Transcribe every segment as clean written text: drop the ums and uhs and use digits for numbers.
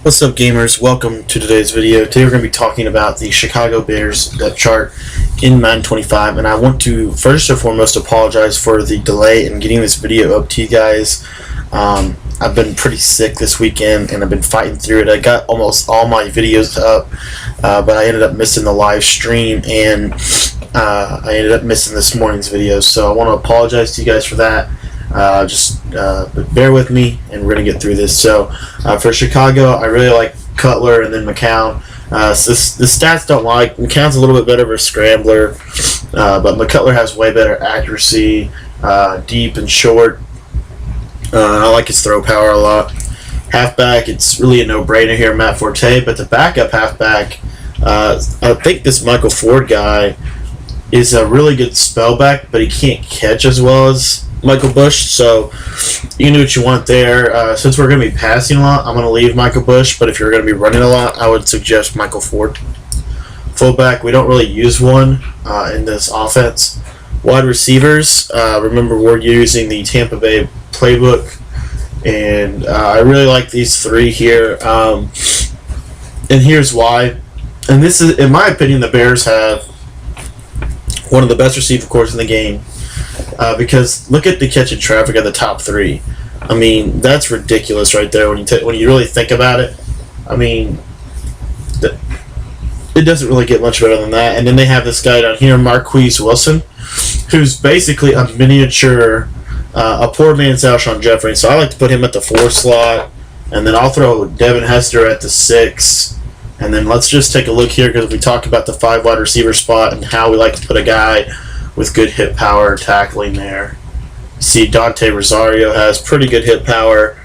What's up, gamers? Welcome to today's video. Today we're going to be talking about the Chicago Bears depth chart in Madden 25, and I want to first and foremost apologize for the delay in getting this video up to you guys. I've been pretty sick this weekend, and I've been fighting through it. I got almost all my videos up, but I ended up missing the live stream, and I ended up missing this morning's video, so I want to apologize to you guys for that. But bear with me, and we're going to get through this. So for Chicago, I really like Cutler and then McCown. The stats don't like. McCown's a little bit better of a scrambler, but McCutler has way better accuracy, deep and short. I like his throw power a lot. Halfback, it's really a no-brainer here, Matt Forte, but the backup halfback, I think this Michael Ford guy is a really good spellback, but he can't catch as well as Michael Bush, so you can do what you want there. Since we're going to be passing a lot, I'm going to leave Michael Bush, but if you're going to be running a lot, I would suggest Michael Ford. Fullback, we don't really use one in this offense. Wide receivers, remember we're using the Tampa Bay playbook, and I really like these three here, and here's why. And this is, in my opinion, the Bears have one of the best receiver corps in the game. Because look at the catch and traffic of the top three. I mean, that's ridiculous right there when you really think about it. I mean, it doesn't really get much better than that. And then they have this guy down here, Marquise Wilson, who's basically a miniature, a poor man's Alshon Jeffrey. So I like to put him at the 4 slot, and then I'll throw Devin Hester at the 6. And then let's just take a look here, because we talked about the 5 wide receiver spot and how we like to put a guy with good hit power tackling there. See, Dante Rosario has pretty good hit power,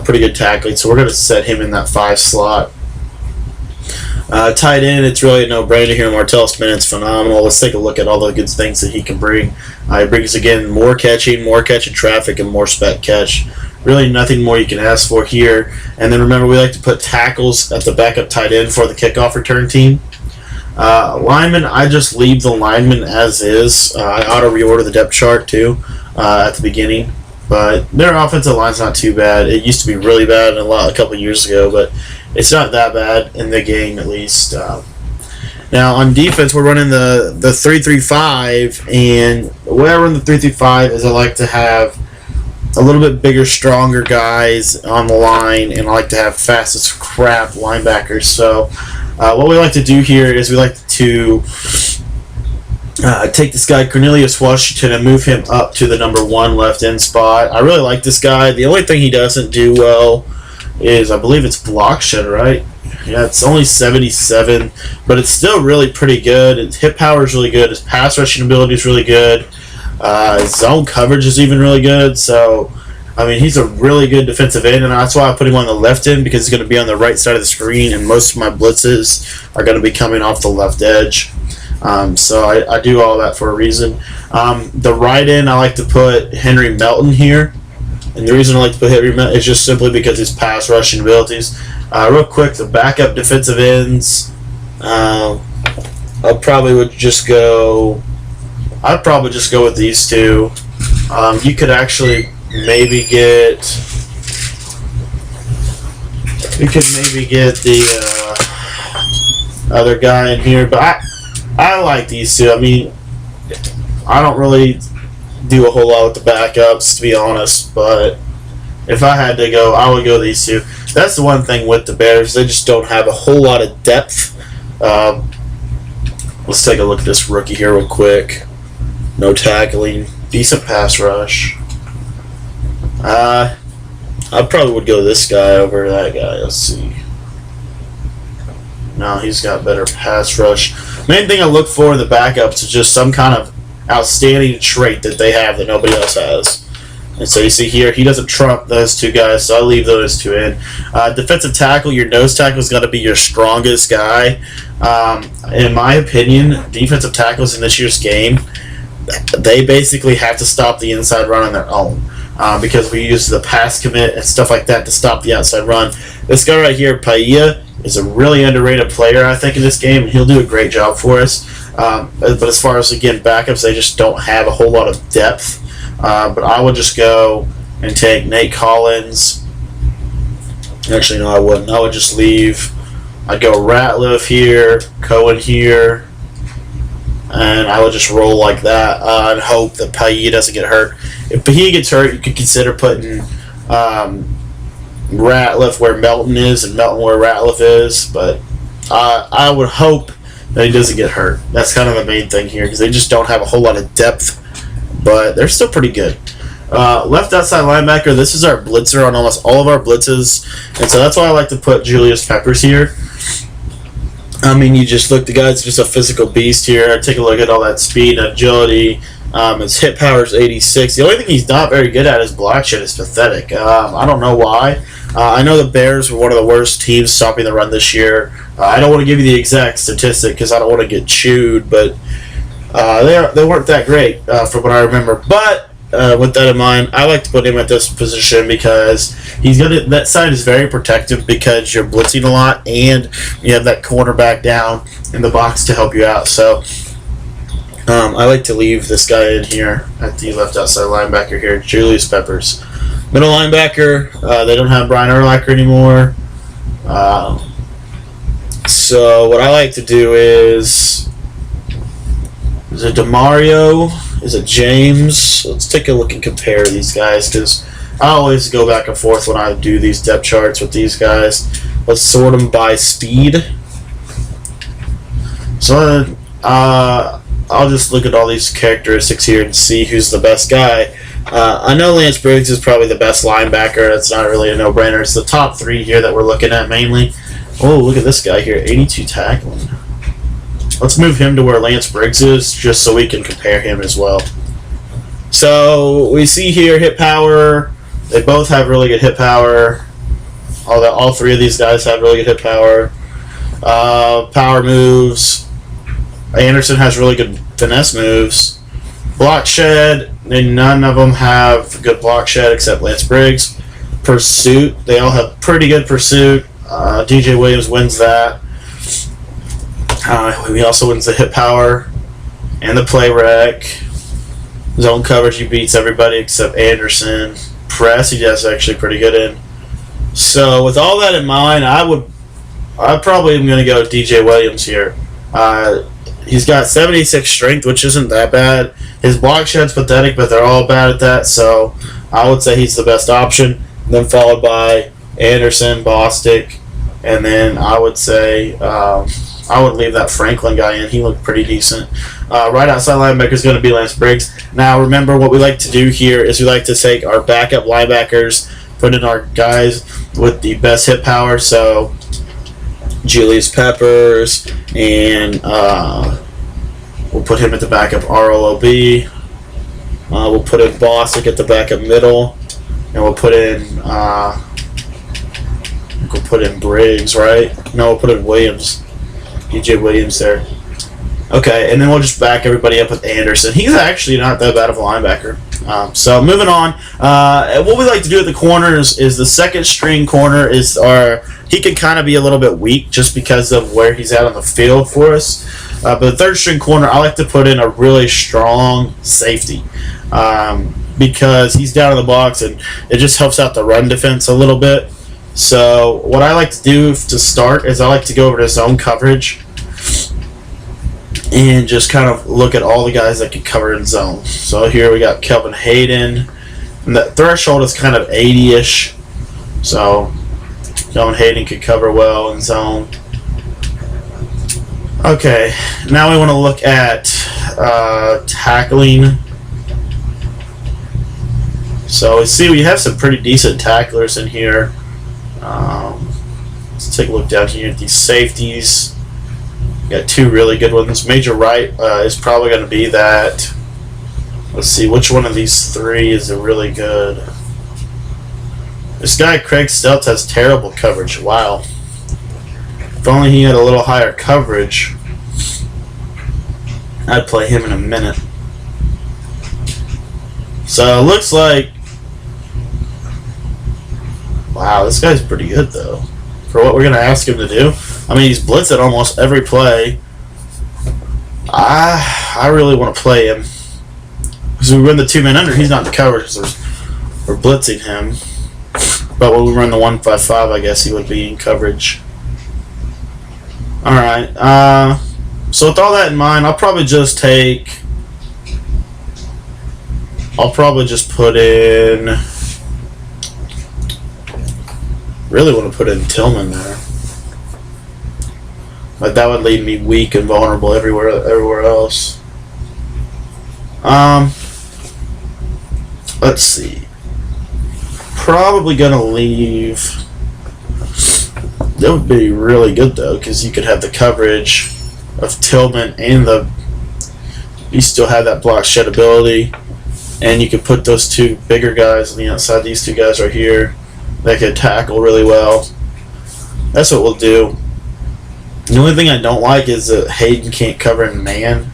pretty good tackling, so we're going to set him in that 5 slot. Tight end, it's really a no-brainer here. Martellus Bennett's phenomenal. Let's take a look at all the good things that he can bring. He brings, again, more catching traffic, and more spec catch. Really nothing more you can ask for here. And then remember, we like to put tackles at the backup tight end for the kickoff return team. Linemen, I just leave the linemen as is. I auto reorder the depth chart too at the beginning, but their offensive line's not too bad. It used to be really bad a couple years ago, but it's not that bad in the game at least. Now on defense, we're running the 3-3-5, and the way I run the 3-3-5 is I like to have a little bit bigger, stronger guys on the line, and I like to have fast as crap linebackers. So what we like to do here is we like to take this guy Cornelius Washington and move him up to the number 1 left end spot. I really like this guy. The only thing he doesn't do well is, I believe it's block shed, right? Yeah, it's only 77, but it's still really pretty good. His hit power is really good. His pass rushing ability is really good. His zone coverage is even really good. So, I mean, he's a really good defensive end, and that's why I put him on the left end, because he's going to be on the right side of the screen, and most of my blitzes are going to be coming off the left edge. So I do all that for a reason. The right end, I like to put Henry Melton here, and the reason I like to put Henry Melton is just simply because his pass rushing abilities. Real quick, the backup defensive ends, I'd probably just go with these two. You could actually maybe get the other guy in here, but I like these two. I mean, I don't really do a whole lot with the backups, to be honest, but if I had to go, I would go these two. That's the one thing with the Bears, they just don't have a whole lot of depth. Let's take a look at this rookie here real quick. No tackling, decent pass rush. I probably would go this guy over that guy. Let's see. No, he's got better pass rush. Main thing I look for in the backups is just some kind of outstanding trait that they have that nobody else has. And so you see here, he doesn't trump those two guys, so I leave those two in. Defensive tackle, your nose tackle is going to be your strongest guy. In my opinion, defensive tackles in this year's game, they basically have to stop the inside run on their own. Because we use the pass commit and stuff like that to stop the outside run. This guy right here, Paella, is a really underrated player, I think, in this game, and he'll do a great job for us. But as far as, again, backups, they just don't have a whole lot of depth. But I would just go and take Nate Collins, Actually, no, I wouldn't. I would just leave. I'd go Ratliff here, Cohen here, and I would just roll like that and hope that Payet doesn't get hurt. If Payet gets hurt, you could consider putting Ratliff where Melton is and Melton where Ratliff is, but I would hope that he doesn't get hurt. That's kind of the main thing here because they just don't have a whole lot of depth, but they're still pretty good. Left outside linebacker, this is our blitzer on almost all of our blitzes, and so that's why I like to put Julius Peppers here. I mean, you just look, the guy's just a physical beast here. Take a look at all that speed, agility. His hit power is 86. The only thing he's not very good at is block shed. Is pathetic. I don't know why. I know the Bears were one of the worst teams stopping the run this year. I don't want to give you the exact statistic because I don't want to get chewed, but they weren't that great from what I remember. But with that in mind, I like to put him at this position because that side is very protective because you're blitzing a lot and you have that cornerback down in the box to help you out. So I like to leave this guy in here at the left outside linebacker here, Julius Peppers. Middle linebacker, they don't have Brian Urlacher anymore. So what I like to do is it DeMario? Is it James? Let's take a look and compare these guys because I always go back and forth when I do these depth charts with these guys. Let's sort them by speed. So I'll just look at all these characteristics here and see who's the best guy. I know Lance Briggs is probably the best linebacker. That's not really a no-brainer. It's the top three here that we're looking at mainly. Oh, look at this guy here, 82 tackling. Let's move him to where Lance Briggs is just so we can compare him as well. So we see here hit power. They both have really good hit power. All three of these guys have really good hit power. Power moves. Anderson has really good finesse moves. Block shed, none of them have good block shed except Lance Briggs. Pursuit, they all have pretty good pursuit. DJ Williams wins that. He also wins the hit power and the play rec. Zone coverage, he beats everybody except Anderson. Press, he does actually pretty good in. So with all that in mind, I probably am going to go with DJ Williams here. He's got 76 strength, which isn't that bad. His block shed's pathetic, but they're all bad at that. So I would say he's the best option. Then followed by Anderson, Bostic, and then I would say I would leave that Franklin guy in. He looked pretty decent. Right outside linebacker is going to be Lance Briggs. Now remember what we like to do here is we like to take our backup linebackers, put in our guys with the best hit power. So Julius Peppers, and we'll put him at the backup RLOB. We'll put in Bostic at the backup middle, and we'll put in Briggs, right? No, we'll put in Williams, DJ Williams there. Okay, and then we'll just back everybody up with Anderson. He's actually not that bad of a linebacker. So moving on, what we like to do at the corners is the second string corner is he can kind of be a little bit weak just because of where he's at on the field for us. But the third string corner, I like to put in a really strong safety because he's down in the box and it just helps out the run defense a little bit. So what I like to do to start is I like to go over to zone coverage and just kind of look at all the guys that can cover in zone. So here we got Kelvin Hayden, and the threshold is kind of 80-ish. So Kelvin Hayden could cover well in zone. Okay, now we want to look at tackling. So we see we have some pretty decent tacklers in here. Let's take a look down here at these safeties. Got two really good ones. Major Wright is probably going to be that. Let's see, which one of these three is really good? This guy, Craig Stelt, has terrible coverage. Wow. If only he had a little higher coverage, I'd play him in a minute. So it looks like, wow, this guy's pretty good though for what we're going to ask him to do. I mean, he's blitzing almost every play. I really want to play him because we win the 2-man under. He's not in the coverage, so we're blitzing him. But when we run the 1-5-5, I guess he would be in coverage. Alright, so with all that in mind, I'll probably just put in, really want to put in Tillman there. But that would leave me weak and vulnerable everywhere else. Let's see. Probably gonna leave. That would be really good though, because you could have the coverage of Tillman and you still have that block shed ability, and you could put those two bigger guys on the outside. These two guys right here, they could tackle really well. That's what we'll do. The only thing I don't like is that Hayden can't cover in man.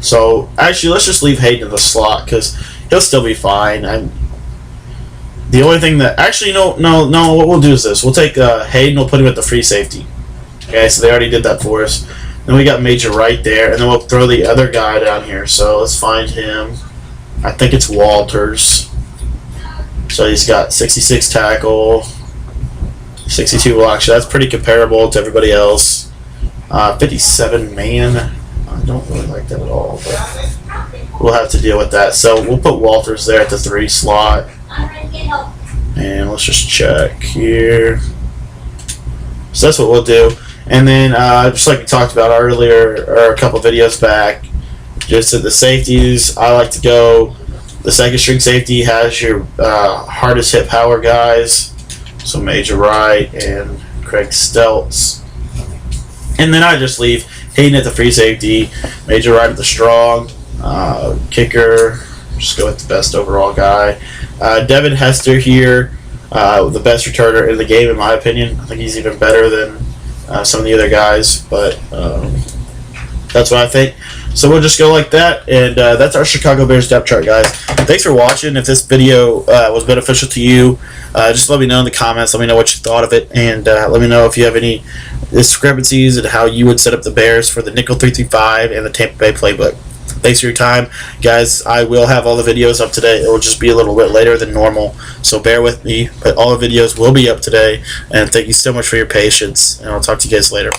So actually, let's just leave Hayden in the slot because he'll still be fine. The only thing that actually no. What we'll do is this: we'll take Hayden. We'll put him at the free safety. Okay, so they already did that for us. Then we got Major right there, and then we'll throw the other guy down here. So let's find him. I think it's Walters. So he's got 66 tackle, 62 block. So that's pretty comparable to everybody else. 57 man. I don't really like that at all, but we'll have to deal with that. So we'll put Walters there at the 3 slot. And let's just check here. So that's what we'll do. And then, just like we talked about earlier, or a couple videos back, just at the safeties, I like to go, the second string safety has your hardest hit power guys. So Major Wright and Craig Steltz. And then I just leave Hayden at the free safety, Major Wright at the strong, kicker, just go with the best overall guy. Devin Hester here, the best returner in the game in my opinion. I think he's even better than some of the other guys, but that's what I think. So we'll just go like that, and that's our Chicago Bears depth chart, guys. Thanks for watching. If this video was beneficial to you, just let me know in the comments. Let me know what you thought of it, and let me know if you have any discrepancies in how you would set up the Bears for the nickel 3-3-5 and the Tampa Bay playbook. Thanks for your time, guys. I will have all the videos up today. It will just be a little bit later than normal, so bear with me, but all the videos will be up today, and thank you so much for your patience, and I'll talk to you guys later.